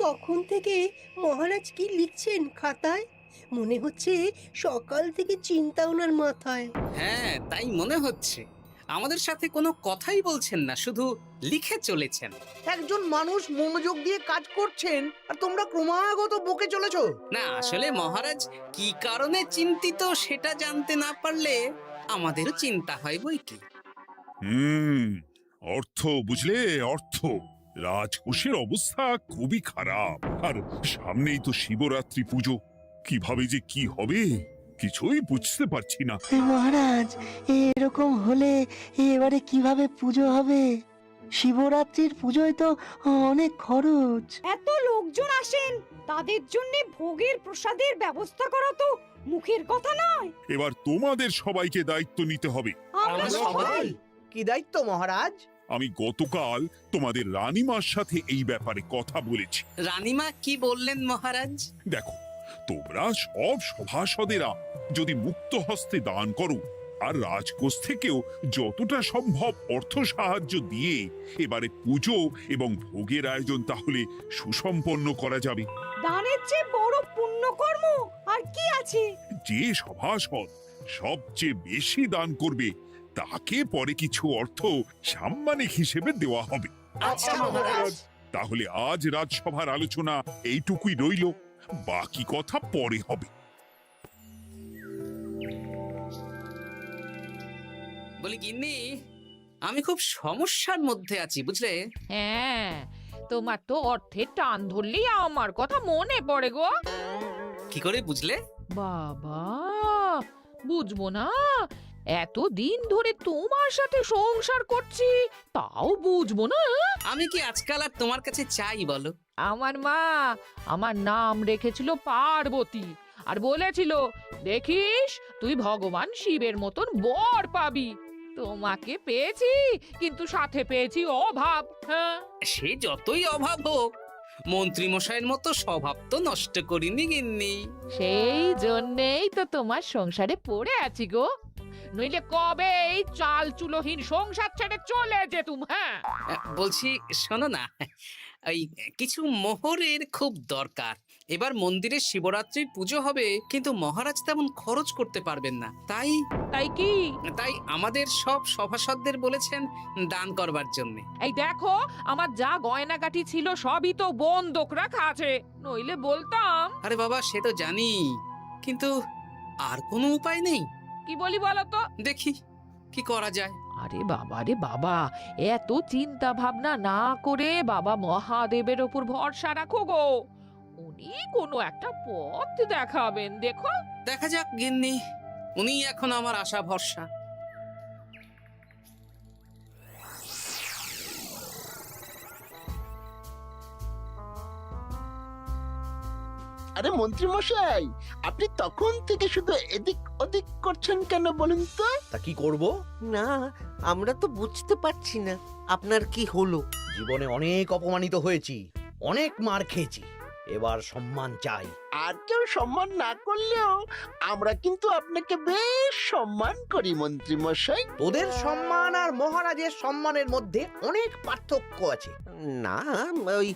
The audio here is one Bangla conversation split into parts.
তখন থেকে মহারাজ কি লিখছেন খাতায়? মনে হচ্ছে সকাল থেকে চিন্তা ওনার মাথায়। হ্যাঁ, তাই মনে হচ্ছে। আমাদের সাথে কোনো কথাই বলছেন না, শুধু লিখে চলেছেন। একজন মানুষ মনোযোগ দিয়ে কাজ করছেন আর তোমরা ক্রমাগত বকে চলেছো। না, আসলে মহারাজ কি কারণে চিন্তিত সেটা জানতে না পারলে আমাদেরও চিন্তা হয় বই কি। হুম অর্থ বুঝলে, অর্থ। রাজকোষের অবস্থা খুবই খারাপ, আর সামনেই তো শিবরাত্রি পুজো। কিভাবে যে কি হবে কিছুই বুঝতে পারছি না। মহারাজ, এরকম হলে এবারে কিভাবে পুজো হবে? শিবরাত্রির পুজোয় তো অনেক খরচ। এত লোকজন আসেন, তাদের জন্য ভোগের প্রসাদের ব্যবস্থা করা তো মুখের কথা নয়। এবার তোমাদের সবাইকে দায়িত্ব নিতে হবে। আমরা সবাই। কি দায়িত্ব মহারাজ? আমি গতকাল তোমাদের রানীমার সাথে এই ব্যাপারে কথা বলেছি। রানীমা কি বললেন মহারাজ? দেখো, তোমরা সব সভাসদেরা যদি মুক্ত হস্তে দান করো আর রাজকোষ থেকেও যতটা সম্ভব অর্থ সাহায্য দিয়ে এবারে পুজো এবং ভোগের আয়োজন তাহলে সুসম্পন্ন করা যাবে। দানের চেয়ে বড় পুণ্যকর্ম আর কি আছে? যে সভাসদ সবচেয়ে বেশি দান করবে তাকে পরে কিছু অর্থ সাম্মানিক হিসেবে দেওয়া হবে। আচ্ছা মহারাজ। তাহলে আজ রাজসভার আলোচনা এইটুকুই রইল, বাকি কথা পরে হবে। বলি গিন্নি, আমি খুব সমস্যার মধ্যে আছি বুঝলে। হ্যাঁ, তোমার তো অর্থের টান ধরলেই আমার কথা মনে পড়ে গো। কি করে বুঝলে? বাবা, বুঝবো না? এতদিন ধরে তোমার সাথে সংসার করছি, তাও বুঝবো না? আমি কি আজকাল আর তোমার কাছে চাই বলো? আমার মা আমার নাম রেখেছিল পার্বতী, আর বলেছিল দেখিস তুই ভগবান শিবের মতন বর পাবি। তোমাকে পেয়েছি, কিন্তু সাথে পেয়েছি অভাব। হ্যাঁ, সে যতই অভাব হোক, মন্ত্রী মশাইয়ের মতো স্বভাব তো নষ্ট করিনি গিন্নি। সেই জন্যেই তো তোমার সংসারে পড়ে আছি গো, নইলে কবে এই চাল চুলোহীন সংসার ছেড়ে চলে যেতুম। হ্যাঁ, বলছি শোনো না, এই কিছু মোহরের খুব দরকার। এবার মন্দিরে শিবরাত্রির পুজো হবে, কিন্তু মহারাজ তেমন খরচ করতে পারবেন না। তাই কি? তাই আমাদের সব সভাসদদের বলেছেন দান করবার জন্য। এই দেখো, আমার যা গয়নাগাটি ছিল সবই তো বন্ধক রাখা আছে, নইলে বলতাম। আরে বাবা, সে তো জানি, কিন্তু আর কোনো উপায় নেই। কি বলি বলো তো? দেখি কি করা যায়। আরে বাবা রে বাবা, এত চিন্তা ভাবনা না করে বাবা মহাদেবের ওপর ভরসা রাখো গো, উনি কোনো একটা পথ দেখাবেন। দেখো, দেখা যাক গিন্নি, উনি এখন আমার আশা ভরসা। আরে মন্ত্রী মশাই, আপনি তখন থেকে শুধু এদিক ওদিক করছেন কেন বলুন তো? তা কি করব? না, আমরা তো বুঝতে পারছি না আপনার কি হলো। জীবনে অনেক অপমানিত হয়েছি, অনেক মার খেয়েছি, এবার সম্মান চাই। আর কেউ সম্মান না করলেও আমরা কিন্তু আপনাকে বেশ সম্মান করি মন্ত্রী মশাই। তোদের সম্মান আর মহারাজের সম্মানের মধ্যে অনেক পার্থক্য আছে। না, ওই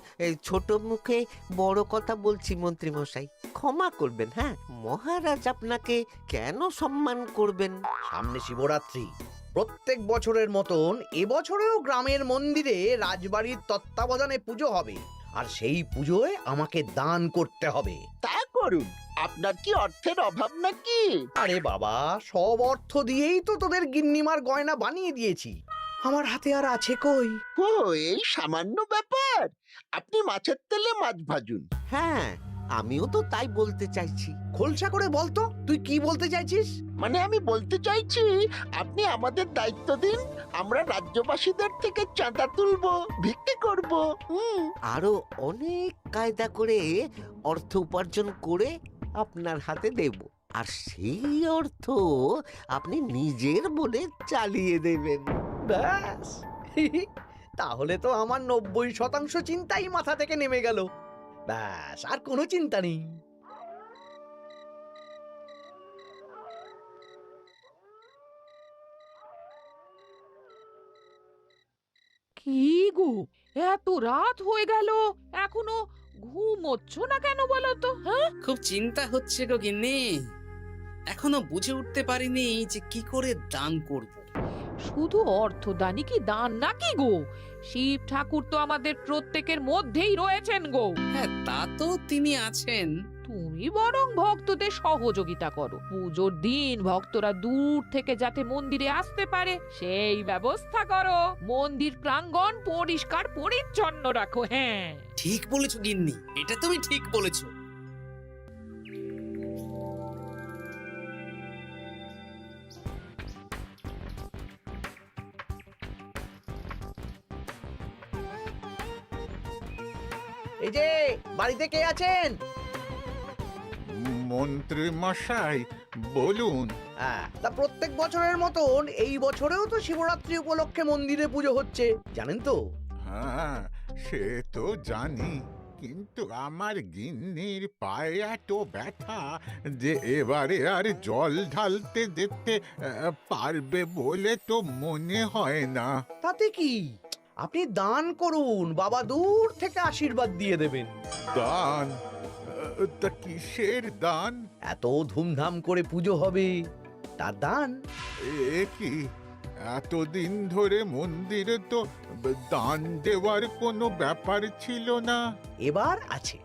ছোট মুখে বড় কথা বলছি মন্ত্রী মশাই, ক্ষমা করবেন। হ্যাঁ, মহারাজ আপনাকে কেন সম্মান করবেন? সামনে শিবরাত্রি, প্রত্যেক বছরের মতন এবছরেও গ্রামের মন্দিরে রাজবাড়ির তত্ত্বাবধানে পুজো হবে, আর সেই পুজোয় আমাকে দান করতে হবে। তা করুন, আপনার কি অর্থের অভাব নাকি? আরে বাবা, সব অর্থ দিয়েই তো তোদের গিন্নিমার গয়না বানিয়ে দিয়েছি, আমার হাতে আর আছে কই? ও, এই সামান্য ব্যাপার। আপনি মাছের তেলে মাছ ভাজুন। হ্যাঁ, আমিও তো তাই বলতে চাইছি। খোলসা করে বলতো তুই কি বলতে চাইছিস? মানে আমি বলতে চাইছি, আপনি আমাদের দায়িত্ব দিন, আমরা রাজ্যবাসীদের থেকে চাঁদা তুলবো, ভিক্ষে করব। আরো অনেক কায়দা করে অর্থ উপার্জন করে আপনার হাতে দেব, আর সেই অর্থ আপনি নিজের বলে চালিয়ে দেবেন। ব্যাস, তাহলে তো আমার 90% চিন্তাই মাথা থেকে নেমে গেল। ব্যাস, আর কোনো চিন্তা নেই। কি গো, এত রাত হয়ে গেল, এখনো ঘুমোচ্ছ না কেন বলো তো? হ্যাঁ, খুব চিন্তা হচ্ছে গো গিন্নি। এখনো বুঝে উঠতে পারিনি যে কি করে দান করব। শুধু অর্থদানই কি দান নাকি গো? শিব ঠাকুর তো আমাদের প্রত্যেকের মধ্যেই রয়েছেন গো। হ্যাঁ, তা তো তিনি আছেন। তুমি বরং ভক্তদের সহযোগিতা করো। পুজোর দিন ভক্তরা দূর থেকে যাতে মন্দিরে আসতে পারে সেই ব্যবস্থা করো। মন্দির প্রাঙ্গণ পরিষ্কার পরিচ্ছন্ন রাখো। হ্যাঁ, ঠিক বলেছো গিন্নি, এটা তুমি ঠিক বলেছো। এই যে বাড়িতে কে আছেন? মন্ত্রী মশাই বলুন। তা প্রত্যেক বছরের মতন এই বছরেও তো শিবরাত্রি উপলক্ষে মন্দিরে পুজো হচ্ছে, জানেন তো? হ্যাঁ, সে তো জানি, কিন্তু আমার গিন্নির পায়ে এত ব্যথা যে এবারে আর জল ঢালতে যেতে পারবে বলে তো মনে হয় না। তাতে কি, আপনি দান করুন, বাবা দূর থেকে আশীর্বাদ দিয়ে দেবেন। দান? তা কিসের দান? এত ধুমধাম করে পুজো হবে, তার দান। এ কি, এতদিন ধরে মন্দিরে তো দান দেওয়ার কোনো ব্যাপার ছিল না। এবার আছে।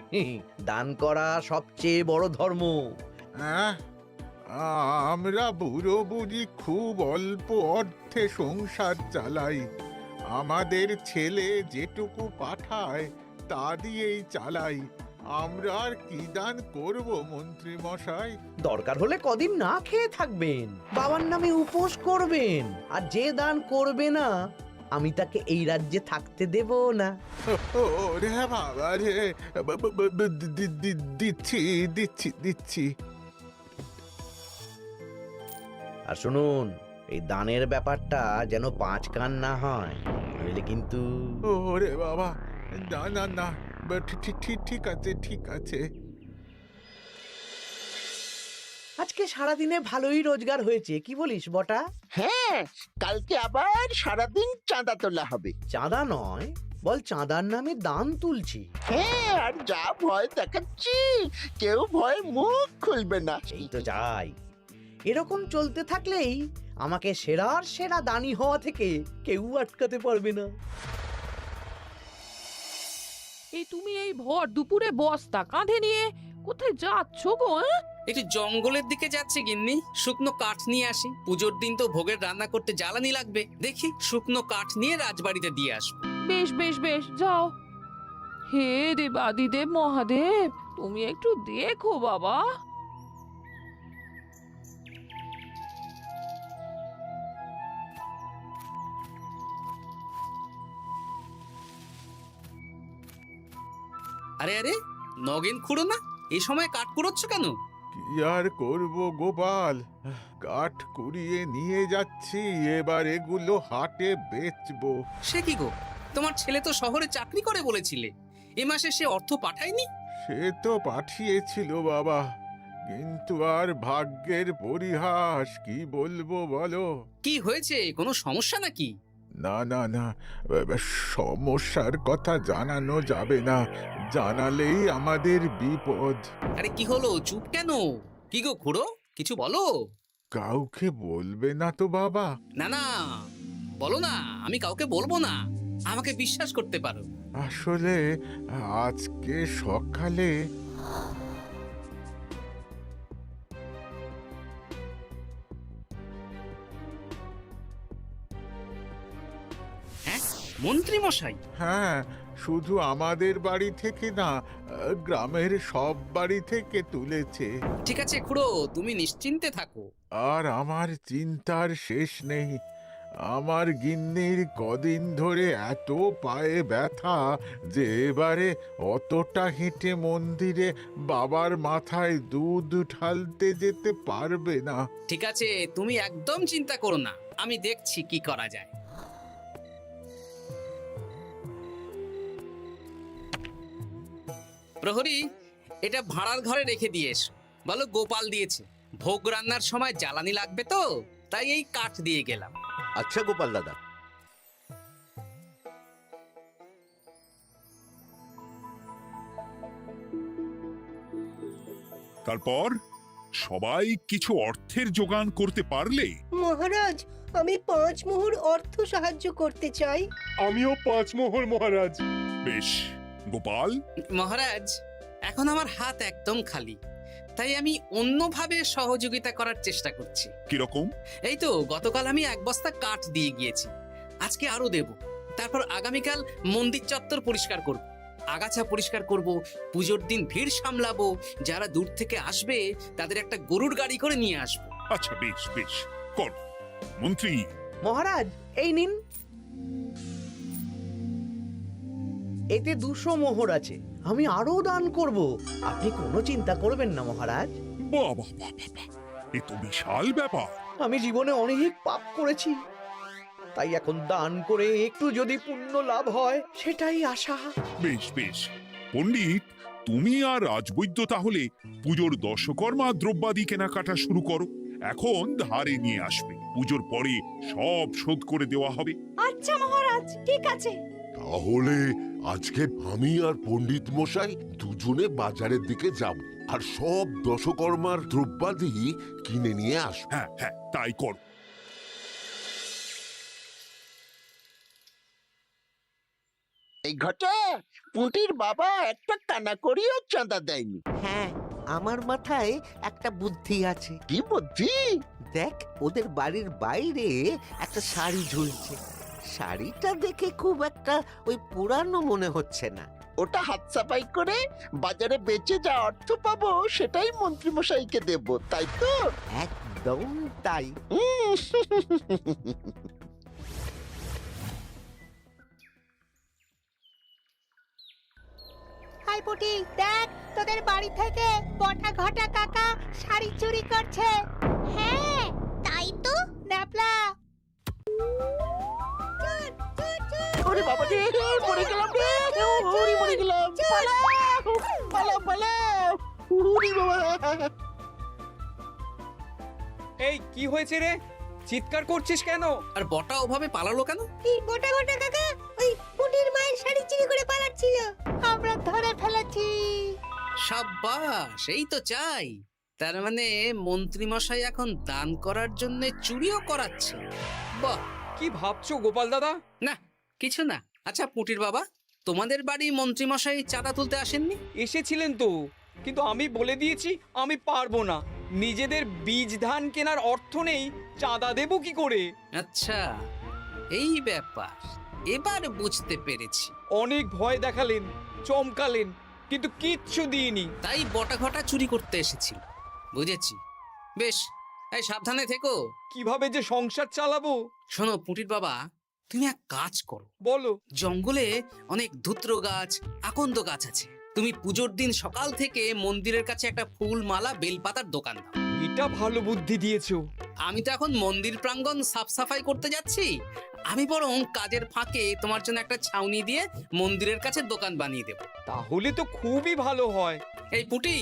দান করা সবচেয়ে বড় ধর্ম। আহ, আমরা বুড়ো বুড়ি খুব অল্প অর্থে সংসার চালাই। আমাদের ছেলে যেটুকু পাঠায় তা দিয়েই চালাই। আমরা আর কি দান করব মন্ত্রী মশাই? দরকার হলে কদিন না খেয়ে থাকবেন, বাবার নামে উপোস করবেন, আর যে দান করবে না আমি তাকে এই রাজ্যে থাকতে দেব না। ওরে বাবা রে, দিচ্ছি দিচ্ছি দিচ্ছি। আর শুনুন, এই দানের ব্যাপারটা যেন পাঁচ কান না হয়, নইলে কিন্তু। ওরে বাবা, না না না, ঠিক আছে ঠিক আছে। আজকে সারাদিনে ভালোই রোজগার হয়েছে, কি বলিস বটা? হ্যাঁ, কালকে আবার সারাদিন চাঁদা তোলা হবে। চাঁদা নয়, বল চাঁদার নামে দান তুলছি। হ্যাঁ, আর যা ভয় দেখাচ্ছি, কেউ ভয় মুখ খুলবে না। এই তো যাই, এরকম চলতে থাকলেই আমাকে সেরার সেরা দানি হওয়া থেকে কেউ আটকাতে পারবে না। এই তুমি এই ভর দুপুরে বস্তা কাঁধে নিয়ে কোথায় যাচ্ছ গো? একটু জঙ্গলের দিকে যাচ্ছে গিন্নি, শুকনো কাঠ নিয়ে আসি। পুজোর দিন তো ভোগের রান্না করতে জ্বালানি লাগবে, দেখি শুকনো কাঠ নিয়ে রাজবাড়িতে দিয়ে আসবো। বেশ বেশ বেশ, যাও। হে দেবাদিদেব মহাদেব, তুমি একটু দেখো বাবা। আরে আরে, নগেন খুঁড়ো না, এই সময় কাঠ কুড়োচ্ছ কেন? কি আর করব গোপাল, কাঠ কুড়িয়ে নিয়ে যাচ্ছি, এবার এগুলো হাটে বেচবো। সে কি গো, তোমার ছেলে তো শহরে চাকরি করে বলেছিলে, এ মাসে সে অর্থ পাঠায়নি? সে তো পাঠিয়েছিল বাবা, কিন্তু আর ভাগ্যের পরিহাস, কি বলবো বলো। কি হয়েছে, কোনো সমস্যা নাকি? না না না, সমস্যার কথা জানানো যাবে না, জানালেই আমাদের বিপদ। আরে কি হলো, চুপ কেন? কি গো খুড়ো, কিছু বলো। কাউকে বলবে না তো বাবা? না না, বলো না, আমি কাউকে বলবো না, আমাকে বিশ্বাস করতে পারো। আসলে আজকে সকালে হ্যাঁ, মন্ত্রী মশাই? হ্যাঁ, শুধু আমাদের বাড়ি থেকে না, গ্রামের সব বাড়ি থেকে তুলেছে। ঠিক আছে খুড়ো, তুমি নিশ্চিন্তে থাকো। আর আমার চিন্তার শেষ নেই। আমার গিন্নির কদিন ধরে এত পায়ে ব্যথা যে এবারে অতটা হেঁটে মন্দিরে বাবার মাথায় দুধ ঢালতে যেতে পারবে না। ঠিক আছে, তুমি একদম চিন্তা করো না, আমি দেখছি কি করা যায়। প্রহরী, এটা ভাড়ার ঘরে রেখে দিয়ে এসো। বলো গোপাল দিয়েছে, ভোগ রান্নার সময় জ্বালানি লাগবে তো, তাই এই কাঠ দিয়ে গেলাম। আচ্ছা গোপাল দাদা। তারপর সবাই কিছু অর্থের যোগান করতে পারলে মহারাজ, আমি 5 মোহর অর্থ সাহায্য করতে চাই। আমিও 5 মোহর মহারাজ। বেশ। গোপাল, মহারাজ, এখন আমার হাত একদম খালি, তাই আমি অন্যভাবে সহযোগিতা করার চেষ্টা করছি। কিরকম? এই তো গতকাল আমি 1 বস্তা কাঠ দিয়ে গিয়েছি, আজকে আরো দেব। তারপর আগামীকাল মন্দির চত্বর পরিষ্কার করব, আগাছা পরিষ্কার করব, পুজোর দিন ভিড় সামলাবো, যারা দূর থেকে আসবে তাদের একটা গরুর গাড়ি করে নিয়ে আসবো। আচ্ছা, বেশ বেশ, কর। মন্ত্রী, মহারাজ, এই নিন। এতে 200 মোহর আছে, আমি আরো দান করব, আপনি কোনো চিন্তা করবেন না মহারাজ। বাহ বাহ বাহ বাহ বাহ, এ তো বিশাল ব্যাপার। আমি জীবনে অনেক পাপ করেছি, তাই এখন দান করে একটু যদি পুণ্য লাভ হয় সেটাই আশা। বেশ বেশ। পণ্ডিত, তুমি আর রাজবৈদ্য তাহলে পুজোর দশকর্মা দ্রব্যাদি কেনাকাটা শুরু করো। এখন ধারে নিয়ে আসবে, পুজোর পরে সব শোধ করে দেওয়া হবে। আচ্ছা মহারাজ, ঠিক আছে। তাহলে আজকে আমি আর পণ্ডিত মশাই দুজনে বাজারের দিকে যাব আর সব দশকর্মার দ্রব্যাদি কিনে নিয়ে আসবো। হ্যাঁ হ্যাঁ, তাই কর। এই ঘটা পুঁটির বাবা একটা কানা করিও চাঁদা দেয়নি। হ্যাঁ, আমার মাথায় একটা বুদ্ধি আছে। কি বুদ্ধি? দেখ, ওদের বাড়ির বাইরে একটা শাড়ি ঝুলছে। শাড়িটা দেখে খুব একটা ওই পুরানো মনে হচ্ছে না। ওটা হাত সাফাই করে বাজারে বেচে যা অর্থ পাবো সেটাই মন্ত্রী মশাইকে দেব, তাই তো? একদম তাই। হাই পুটি, দেখ তোদের বাড়ি থেকে বটা ঘটা কাকা শাড়ি চুরি করছে। হ্যাঁ, তাই তো। ন্যাপলা, ওরে বাবা রে, মরে গেলাম রে, ওরে মরে গেলাম, পালাও পালাও পালাও, ওরে বাবা। এই কি হয়েছে রে? চিৎকার করছিস কেন? আর বটা ওভাবে পালালো কেন? এই বটা ঘটা কাকা ওই পুটির মায়ের শাড়ি চুরি করে পালাচ্ছিল, আমরা ধরে ফেলেছি। সাব্বাস, এই তো চাই। তার মানে মন্ত্রী মশাই এখন দান করার জন্য চুরিও করাচ্ছে। বাহ, কি ভাবছো গোপাল দাদা? না কিছু না। আচ্ছা পুটির বাবা, তোমাদের বাড়ি মন্ত্রী মশাই চাঁদা তুলতে আসেননি? এসেছিলেন তো, কিন্তু আমি বলে দিয়েছি আমি পারবো না। নিজেদের বীজ ধান কেনার অর্থ নেই, চাঁদা দেবো কি করে? আচ্ছা, এই ব্যাপার, এবার বুঝতে পেরেছি। অনেক ভয় দেখালেন, চমকালেন, কিন্তু কিচ্ছু দিইনি। তাই বটা ঘটা চুরি করতে এসেছিল, বুঝেছি। বেশ, এই সাবধানে থেকো। কিভাবে যে সংসার চালাবো? শোনো পুটির বাবা, তুমি এক কাজ করো। বলো। জঙ্গলে অনেক ধুত্র গাছ, আকন্দ গাছ আছে। তুমি পুজোর দিন সকাল থেকে মন্দিরের কাছে একটা ফুল মালা বেলপাতার দোকান দাও। এটা ভালো বুদ্ধি দিয়েছো। আমি তো এখন মন্দির প্রাঙ্গণ সাফ সাফাই করতে যাচ্ছি, আমি বরং কাজের ফাঁকে তোমার জন্য একটা ছাউনি দিয়ে মন্দিরের কাছে দোকান বানিয়ে দেব। তাহলে তো খুবই ভালো হয়। এই পুটি,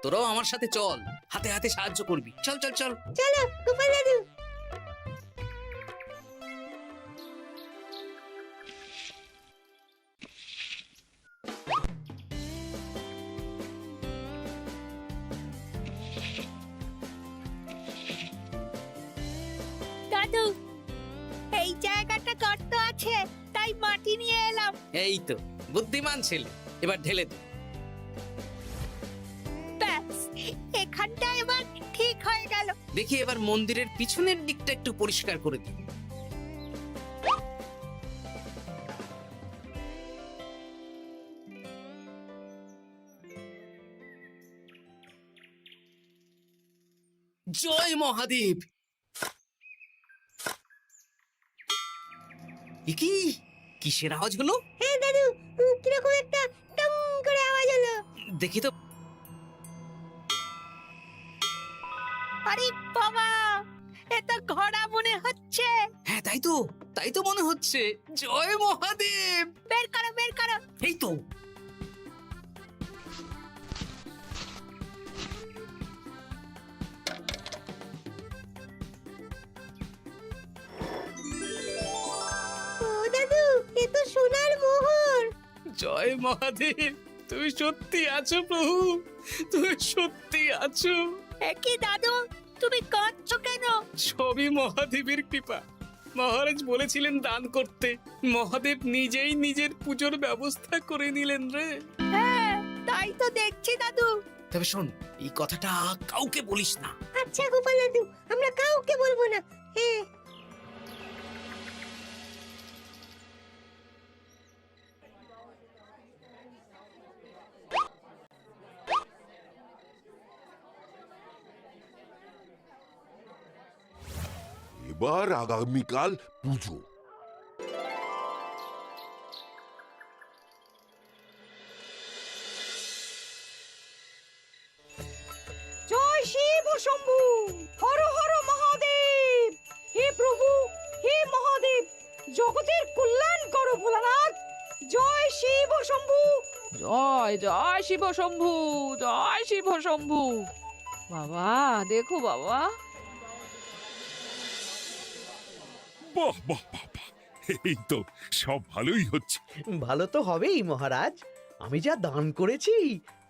তোরাও আমার সাথে চল, হাতে হাতে সাহায্য করবি। চল চল চল। চলো গোপাল দাদু। দাদু, এই জায়গাটা গর্ত আছে, তাই মাটি নিয়ে এলাম। এই তো বুদ্ধিমান ছেলে, এবার ঢেলে দে। ব্যাস, এখানটা এবার ঠিক হয়ে গেল। দেখি এবার মন্দিরের পিছনের দিকটা একটু পরিষ্কার করে দিই। জয় মহাদেব। কি কিসের আওয়াজ হলো? হ্যাঁ দাদু, কিরকম একটা টং করে আওয়াজ হলো। দেখি তো। আরে বাবা, এটা ঘোড়া মনে হচ্ছে। হ্যাঁ তাই তো মনে হচ্ছে। জয় মহাদেব। বের করো বের করো। এই তো। ও দাদু, এ তো সোনার মোহর। জয় মহাদেব, তুমি সত্যি আছো প্রভু, তুমি সত্যি আছো। কি দাদু, তুমি কাঁদছো কেন? সবই মহাদেবের কৃপা। মহারাজ বলেছিলেন দান করতে, মহাদেব নিজেই নিজের পুজোর ব্যবস্থা করে নিলেন রে। হ্যাঁ, তাই তো দেখছি দাদু। তবে শোন, এই কথাটা কাউকে বলিস না। আচ্ছা গোপাল দাদু, আমরা কাউকে বলবো না। হ্যাঁ। এবার আগামীকাল পুজো। জয় শিব শম্ভু, হর হর মহাদেব। হে প্রভু, হে মহাদেব, জগতের কল্যাণ করো ভোলানাথ। জয় শিব শম্ভু। জয় জয় শিব শম্ভু, জয় শিব শম্ভু। বাবা দেখো বাবা, বাহ বাহ বাহ বাহ, এই তো সব ভালোই হচ্ছে। ভালো তো হবেই মহারাজ। আমি যা দান করেছি,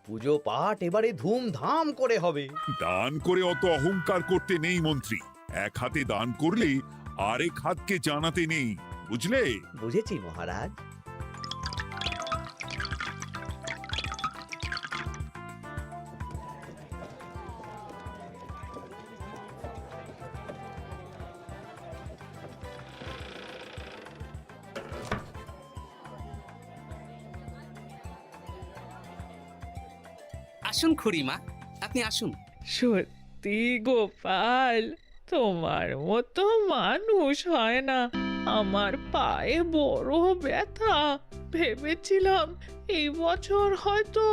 পুজো পাঠ এবারে ধুমধাম করে হবে। দান করে অত অহংকার করতে নেই মন্ত্রী। এক হাতে দান করলে আরেক হাতকে জানাতে নেই, বুঝলে? বুঝেছি মহারাজ। আসুন খুড়িমা, আপনি আসুন। সত্যি গোপাল, তোমার মতো মানুষ হয় না। আমার পায়ে বড় ব্যথা, ভেবেছিলাম এই বছর হয়তো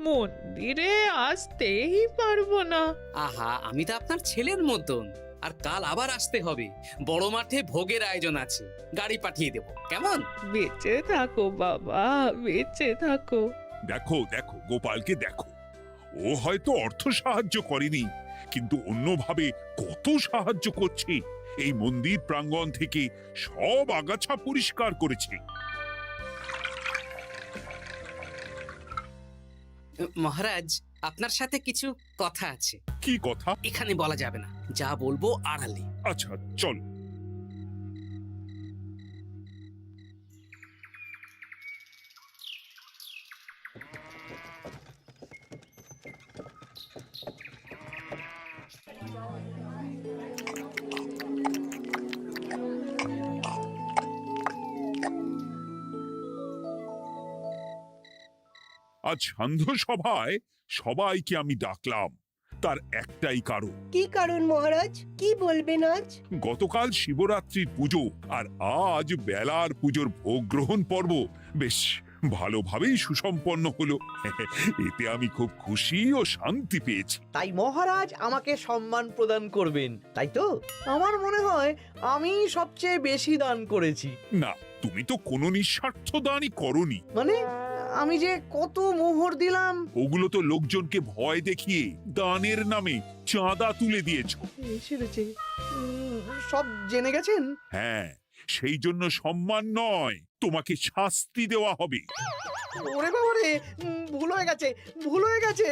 মন্দিরে আসতেই পারবো না। আহা, আমি তো আপনার ছেলের মতন। আর কাল আবার আসতে হবে, বড় মাঠে ভোগের আয়োজন আছে, গাড়ি পাঠিয়ে দেব, কেমন? বেঁচে থাকো বাবা, বেঁচে থাকো। দেখো দেখো গোপালকে দেখো, ও হয়তো অর্থ সাহায্য করেনি, কিন্তু অন্যভাবে কত সাহায্য করছে। এই মন্দির প্রাঙ্গণ থেকে সব আগাছা পরিষ্কার করেছে। মহারাজ, আপনার সাথে কিছু কথা আছে। কি কথা? এখানে বলা যাবে না, যা বলবো আড়ালে। আচ্ছা চল। আজ সান্ধ্য সভায় সবাইকে আমি ডাকলাম, তার একটাই কারণ। কি কারণ মহারাজ? কি বলবেন আজ? গতকাল শিবরাত্রির পুজো আর আজ বেলার পুজোর ভোগ গ্রহণ পর্ব বেশ ভালোভাবেই সুসম্পন্ন হলো। এতে আমি খুব খুশি ও শান্তি পেয়েছি। তাই মহারাজ আমাকে সম্মান প্রদান করবেন, তাই তো? আমার মনে হয় আমি সবচেয়ে বেশি দান করেছি। না, তুমি তো কোনো নিঃস্বার্থ দানই করনি। মানে আমি যে কত মোহর দিলাম। ওগুলো তো লোকজনকে ভয় দেখিয়ে দানের নামে চাঁদা তুলে দিয়েছো। সেরেছে, সব জেনে গেছেন। হ্যাঁ, সেই জন্য সম্মান নয়, তোমাকে শাস্তি দেওয়া হবে। ওরে বাবা রে, ভুল হয়ে গেছে, ভুল হয়ে গেছে।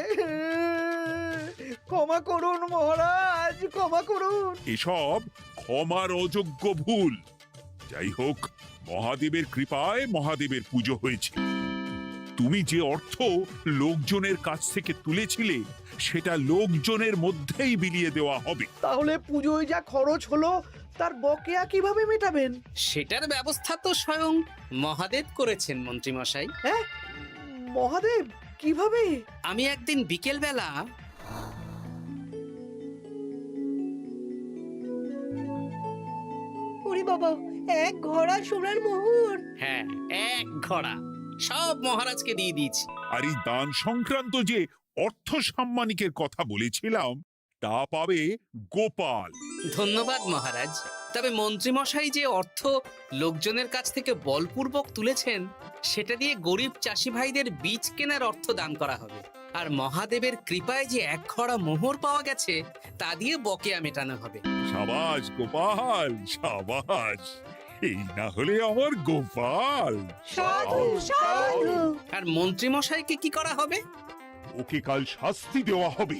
ক্ষমা করুন মহারাজ, ক্ষমা করুন। এসব ক্ষমার অযোগ্য ভুল। যাই হোক, মহাদেবের কৃপায় মহাদেবের পুজো হয়েছে। তুমি যে অর্থ লোকজনের কাছ থেকে তুলেছিলে সেটা লোকজনের মধ্যেই বিলিয়ে দেওয়া হবে। তাহলে পুজোয় যা খরচ হলো তার বকেয়া কিভাবে মেটাবেন? সেটার ব্যবস্থা তো স্বয়ং মহাদেব করেছেন মন্ত্রী মশাই। হ্যাঁ, মহাদেব কিভাবে? আমি একদিন বিকেল বেলা ওরে বাবা, এক ঘোড়া সোনার মোহর। হ্যাঁ, এক ঘোড়া সব মহারাজকে দিয়ে দিয়েছি। আর এই দান সংক্রান্ত যে অর্থ সাম্মানিকের কথা বলেছিলাম তা পাবে গোপাল। ধন্যবাদ মহারাজ। তবে মন্ত্রী মশাই যে অর্থ লোকজনের কাছ থেকে বলপূর্বক তুলেছেন সেটা দিয়ে গরিব চাষি ভাইদের বীজ কেনার অর্থ দান করা হবে। আর মহাদেবের কৃপায় যে এক খড়া মোহর পাওয়া গেছে তা দিয়ে বকেয়া মেটানো হবে। সাবাস গোপাল, সাবাস। এই না হলে আমার গোপাল। সাধু সাধু। আর মন্ত্রী মশাইকে কি করা হবে? ওকে কাল শাস্তি দেওয়া হবে।